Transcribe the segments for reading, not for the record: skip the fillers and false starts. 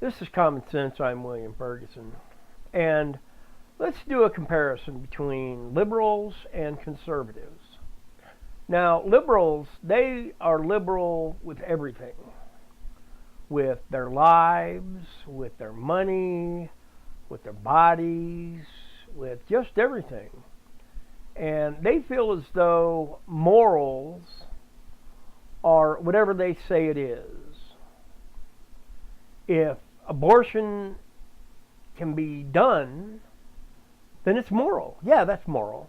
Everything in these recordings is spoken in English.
This is Common Sense. I'm William Ferguson. And let's do a comparison between liberals and conservatives. Now, liberals, they are liberal with everything. With their lives, with their money, with their bodies, with just everything. And they feel as though morals are whatever they say it is. If abortion can be done, then it's moral. Yeah, that's moral.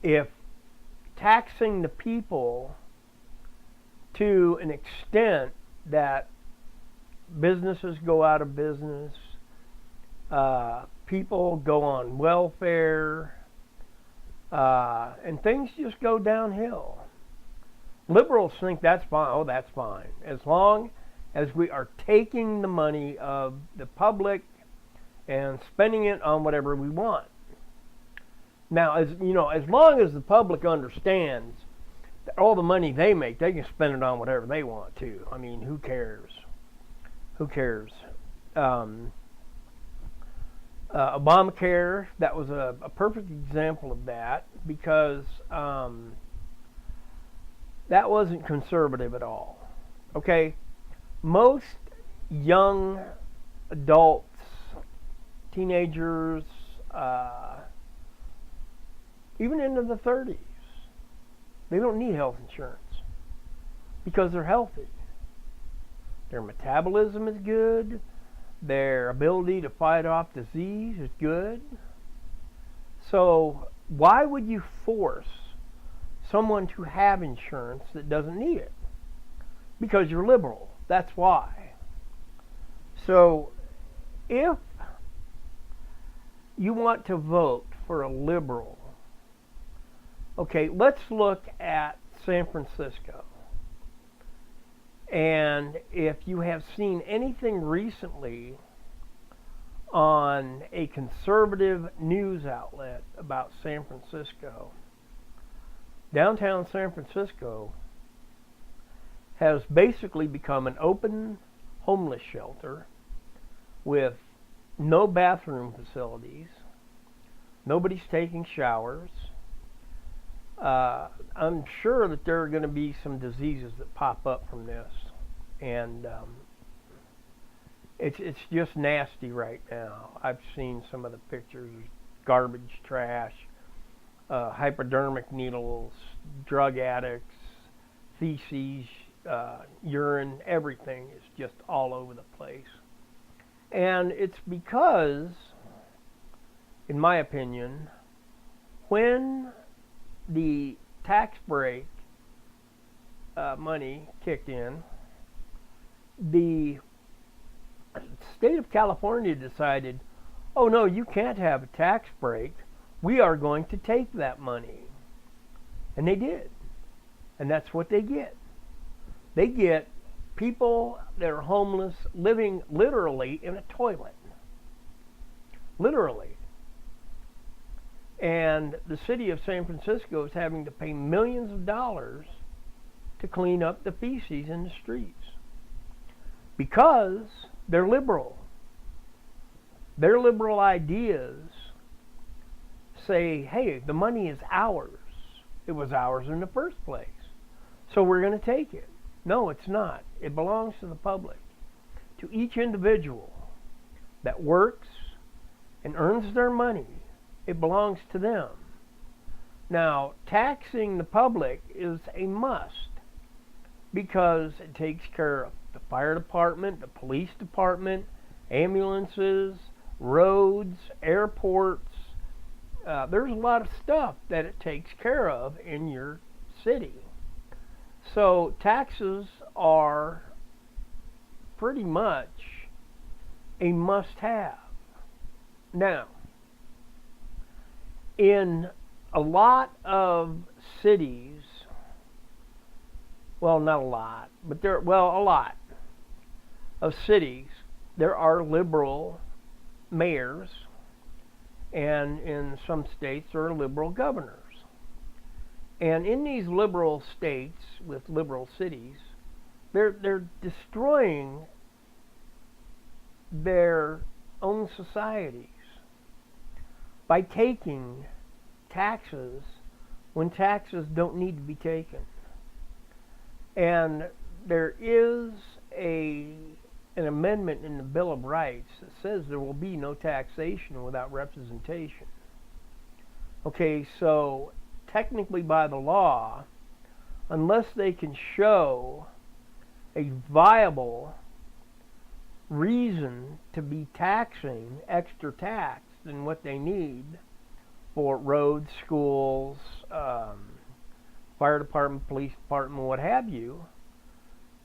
If taxing the people to an extent that businesses go out of business, people go on welfare, and things just go downhill. Liberals think that's fine. Oh, that's fine. As long as we are taking the money of the public and spending it on whatever we want. Now, as long as the public understands that all the money they make, they can spend it on whatever they want to. I mean, who cares? Who cares? Obamacare, that was a perfect example of that, because that wasn't conservative at all. Okay? Most young adults, teenagers, even into the 30s, they don't need health insurance because they're healthy. Their metabolism is good. Their ability to fight off disease is good. So why would you force someone to have insurance that doesn't need it? Because you're liberal. That's why. So if you want to vote for a liberal, okay, let's look at San Francisco. And if you have seen anything recently on a conservative news outlet about San Francisco, downtown San Francisco has basically become an open homeless shelter with no bathroom facilities. Nobody's taking showers. I'm sure that there are going to be some diseases that pop up from this, and it's just nasty right now. I've seen some of the pictures: garbage, trash, hypodermic needles, drug addicts, feces, urine. Everything is just all over the place, and it's because, in my opinion, when the tax break money kicked in, the state of California decided, oh no, you can't have a tax break. We are going to take that money. And they did. And that's what they get. They get people that are homeless living literally in a toilet. Literally. And the city of San Francisco is having to pay millions of dollars to clean up the feces in the streets. Because they're liberal. Their liberal ideas say, hey, the money is ours. It was ours in the first place. So we're going to take it. No, it's not. It belongs to the public. To each individual that works and earns their money, it belongs to them. Now, taxing the public is a must because it takes care of the fire department, the police department, ambulances, roads, airports. There's a lot of stuff that it takes care of in your city. So taxes are pretty much a must-have. Now, in a lot of cities, well, not a lot, but a lot of cities, there are liberal mayors, and in some states there are liberal governors. And in these liberal states with liberal cities, they're destroying their own societies by taking taxes when taxes don't need to be taken. And there is an amendment in the Bill of Rights that says there will be no taxation without representation. Okay, so technically by the law, unless they can show a viable reason to be taxing extra tax than what they need for roads, schools, fire department, police department, what have you,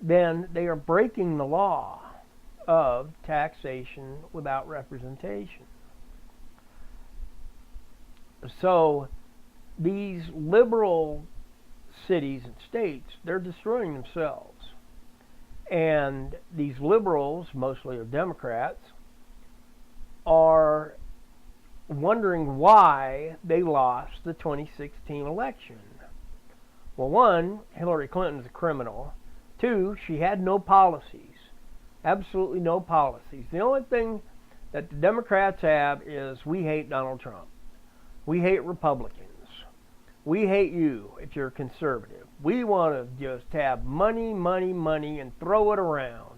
then they are breaking the law of taxation without representation. So these liberal cities and states, they're destroying themselves. And these liberals, mostly are Democrats, are wondering why they lost the 2016 election. Well, one, Hillary Clinton's a criminal. Two, she had no policies. Absolutely no policies. The only thing that the Democrats have is we hate Donald Trump. We hate Republicans. We hate you if you're conservative. We want to just have money, money, money and throw it around.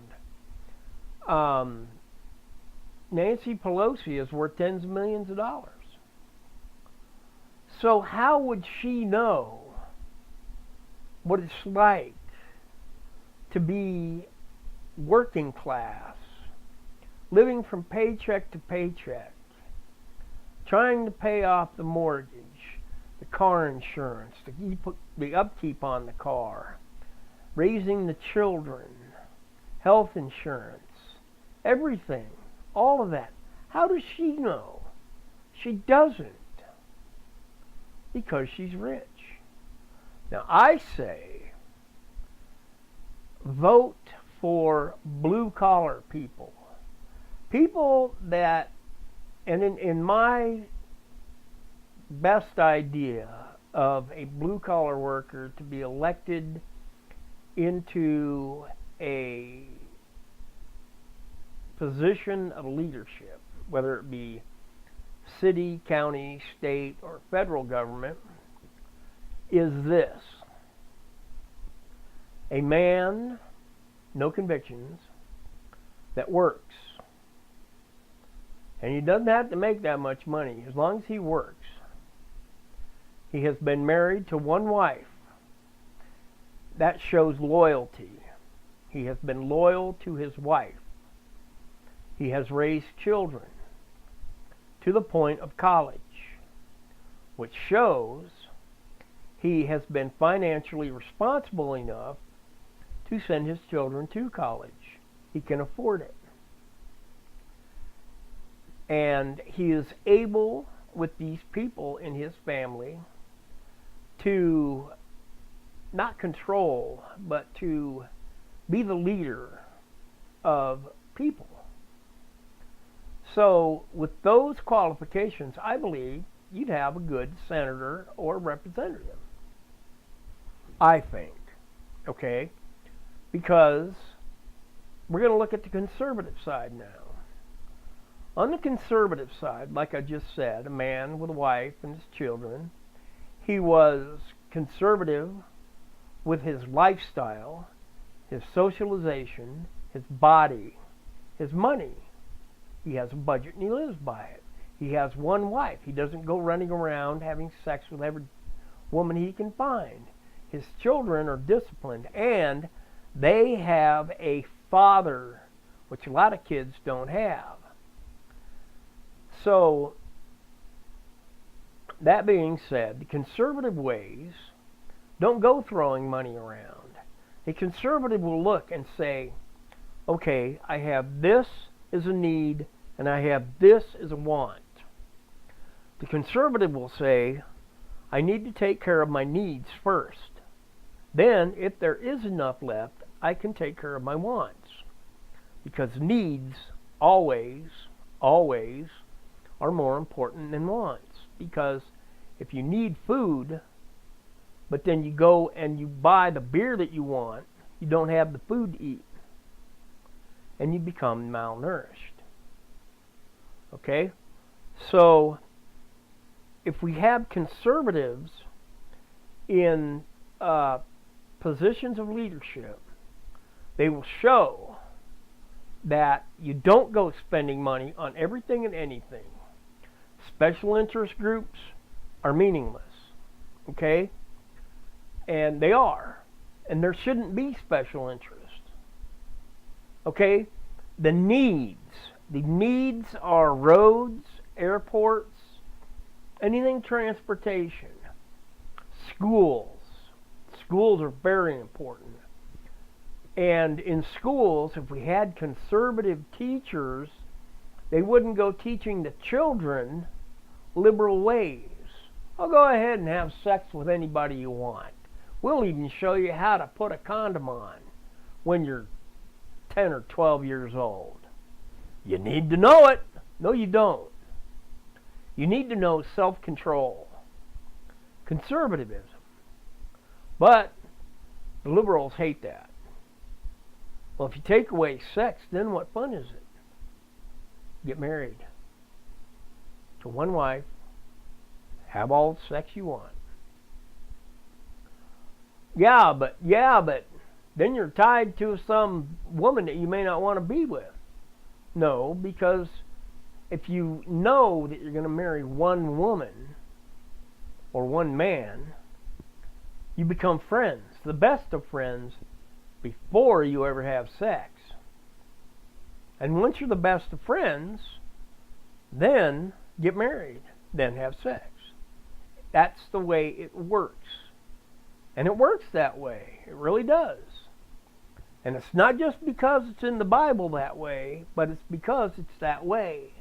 Nancy Pelosi is worth tens of millions of dollars. So how would she know what it's like to be working class, living from paycheck to paycheck, trying to pay off the mortgage, the car insurance, the upkeep on the car, raising the children, health insurance, everything, all of that. How does she know? She doesn't, because she's rich. Now I say, vote for blue-collar people. People that, and in my best idea of a blue-collar worker to be elected into a position of leadership, whether it be city, county, state, or federal government, is this: a man, no convictions, that works. And he doesn't have to make that much money as long as he works. He has been married to one wife. That shows loyalty. He has been loyal to his wife. He has raised children to the point of college, which shows he has been financially responsible enough to send his children to college. He can afford it. And he is able, with these people in his family, to not control, but to be the leader of people. So with those qualifications, I believe you'd have a good senator or representative. I think. Okay? Because we're going to look at the conservative side now. On the conservative side, like I just said, a man with a wife and his children, he was conservative with his lifestyle, his socialization, his body, his money. He has a budget and he lives by it. He has one wife. He doesn't go running around having sex with every woman he can find. His children are disciplined, and they have a father, which a lot of kids don't have. So, that being said, the conservative ways don't go throwing money around. A conservative will look and say, okay, I have this as a need and I have this as a want. The conservative will say, I need to take care of my needs first. Then, if there is enough left, I can take care of my wants. Because needs always are more important than wants. Because if you need food, but then you go and you buy the beer that you want, you don't have the food to eat. And you become malnourished. Okay? So, if we have conservatives in positions of leadership, they will show that you don't go spending money on everything and anything. Special interest groups are meaningless. Okay? And they are. And there shouldn't be special interest. Okay? The needs are roads, airports, anything transportation, schools. Schools are very important. And in schools, if we had conservative teachers, they wouldn't go teaching the children liberal ways. I'll go ahead and have sex with anybody you want. We'll even show you how to put a condom on when you're 10 or 12 years old. You need to know it. No, you don't. You need to know self-control. Conservatism. But the liberals hate that. Well, if you take away sex, then what fun is it? Get married to one wife, have all the sex you want. Yeah, but then you're tied to some woman that you may not want to be with. No, because if you know that you're going to marry one woman or one man, you become friends, the best of friends, before you ever have sex. And once you're the best of friends, then get married, then have sex. That's the way it works. And it works that way. It really does. And it's not just because it's in the Bible that way, but it's because it's that way.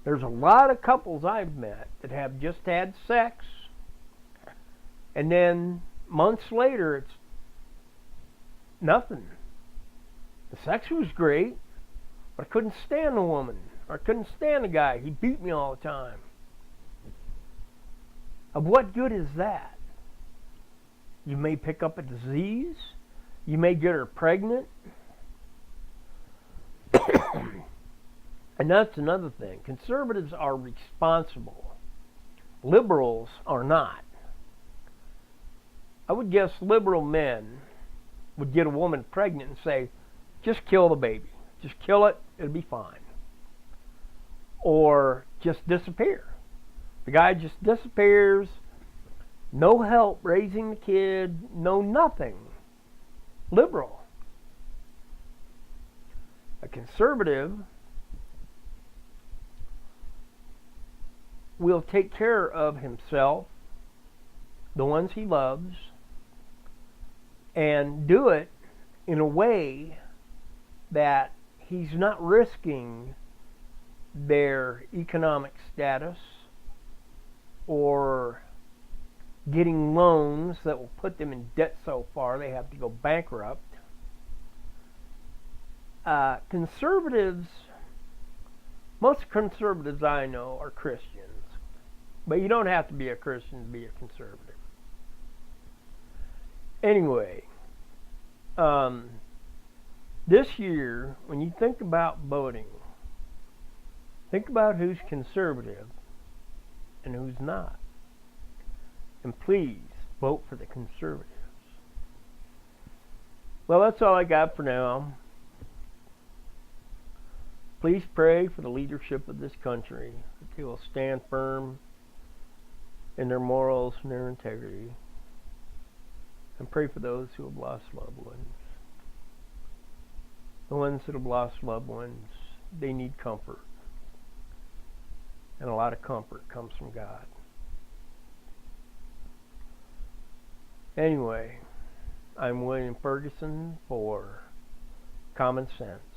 There's a lot of couples I've met that have just had sex, and then months later it's nothing. The sex was great, but I couldn't stand the woman, or I couldn't stand the guy. He beat me all the time. Of what good is that? You may pick up a disease. You may get her pregnant. And that's another thing. Conservatives are responsible. Liberals are not. I would guess liberal men would get a woman pregnant and say, just kill the baby. Just kill it. It'll be fine. Or just disappear. The guy just disappears. No help raising the kid. No nothing. Liberal. A conservative will take care of himself, the ones he loves, and do it in a way that he's not risking their economic status or getting loans that will put them in debt so far they have to go bankrupt. Conservatives, most conservatives I know are Christians, but you don't have to be a Christian to be a conservative. Anyway, this year, when you think about voting, think about who's conservative and who's not. And please, vote for the conservatives. Well, that's all I got for now. Please pray for the leadership of this country, that they will stand firm in their morals and their integrity. And pray for those who have lost loved ones. The ones that have lost loved ones, they need comfort. And a lot of comfort comes from God. Anyway, I'm William Ferguson for Common Sense.